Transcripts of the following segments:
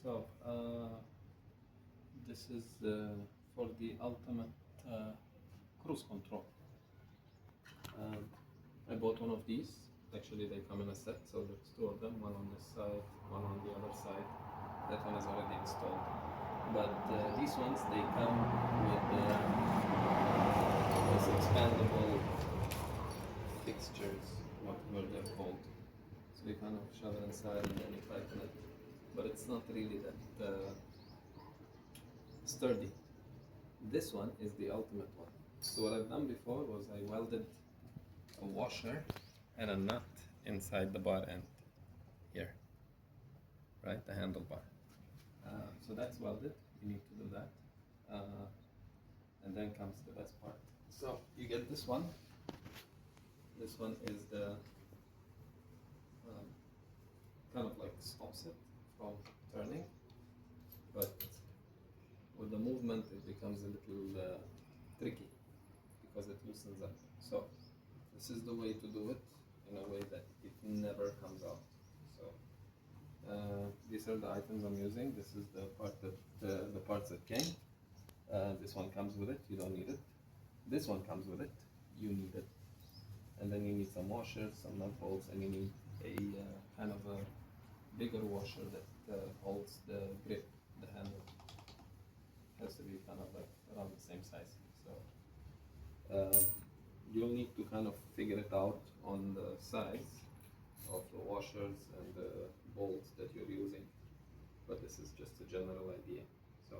So, this is for the ultimate cruise control. I bought one of these. Actually, they come in a set, so there's two of them, one on this side, one on the other side. That one is already installed. But these ones, they come with this expandable fixtures, whatever they're called. So you kind of shove it inside and then you tighten it. But it's not really that sturdy. This one is the ultimate one. So what I've done before was I welded a washer and a nut inside the bar end here, right, the handlebar. So that's welded, you need to do that. And then comes the best part. So you get this one. This one is the kind of like stops it from turning, but with the movement it becomes a little tricky because it loosens up. So this is the way to do it in a way that it never comes out. So these are the items I'm using. This is the part that the parts that came. This one comes with it. You don't need it. This one comes with it. You need it. And then you need some washers, some nut bolts, and you need a kind of a bigger washer that holds the grip, the handle. It has to be kind of like around the same size. So you'll need to kind of figure it out on the size of the washers and the bolts that you're using. But this is just a general idea. So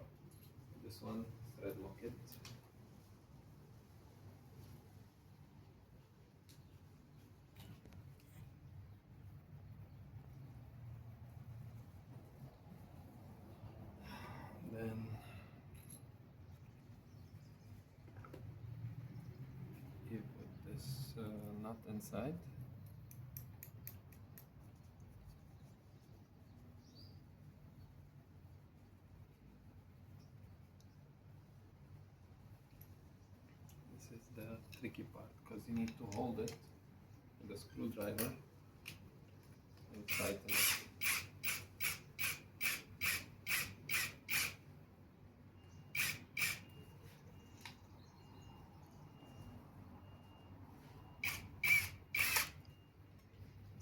this one, thread lock it. Then you put this nut inside. This is the tricky part because you need to hold it with a screwdriver and tighten it.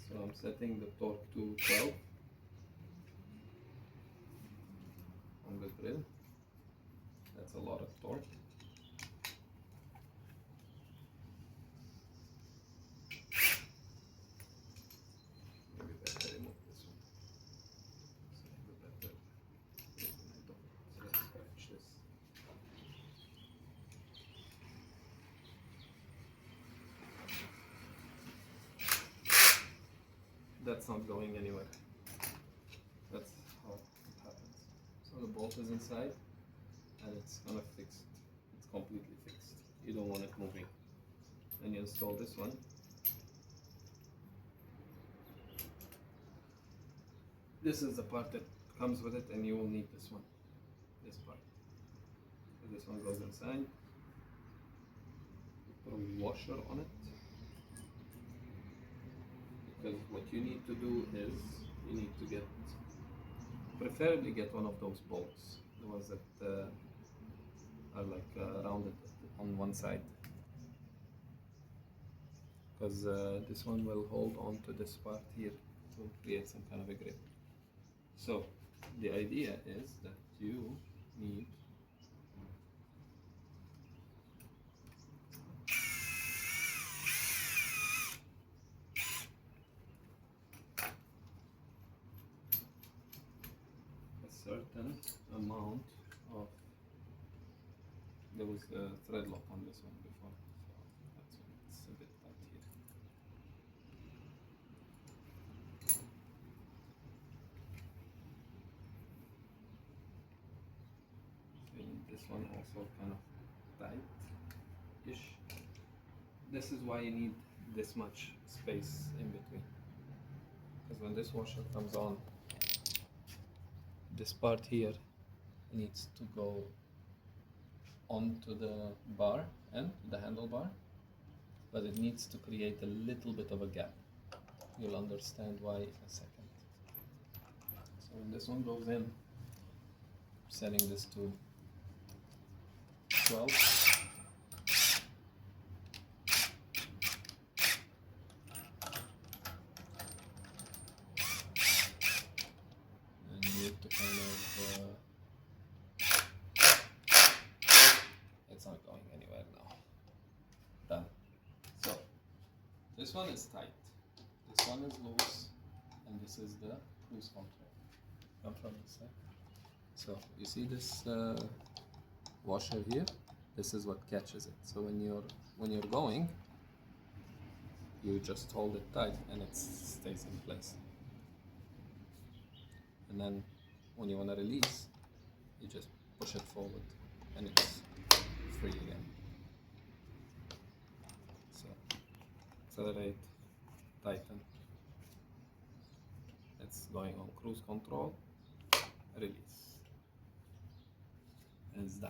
So I'm setting the torque to 12 on the drill. That's a lot of torque. Maybe better remove this one. So maybe better. I don't. So let's scratch this. That's not going anywhere. That's how it happens. So the bolt is inside and it's kind of fixed. It's completely fixed. You don't want it moving. Then you install this one. This is the part that comes with it, and you will need this one. This part. So this one goes inside. You put a washer on it. Because what you need to do is you need to get, preferably get one of those bolts, the ones that are like rounded on one side, because this one will hold on to this part here to create some kind of a grip. So the idea is that you need a certain amount of, there was a thread lock on this one before, so that's why it's a bit tight here. So you need this one also kind of tight-ish. This is why you need this much space in between, because when this washer comes on, this part here needs to go onto the bar and the handlebar, but it needs to create a little bit of a gap. You'll understand why in a second. So when this one goes in, setting this to 12. And you have to kind of it's not going anywhere now. Done. So this one is tight, this one is loose, and this is the cruise control. Come from this side. So you see this washer here? This is what catches it. So when you're going, you just hold it tight and it stays in place. And then when you want to release, you just push it forward and it's free again. So accelerate, tighten. It's going on cruise control, release. And it's done.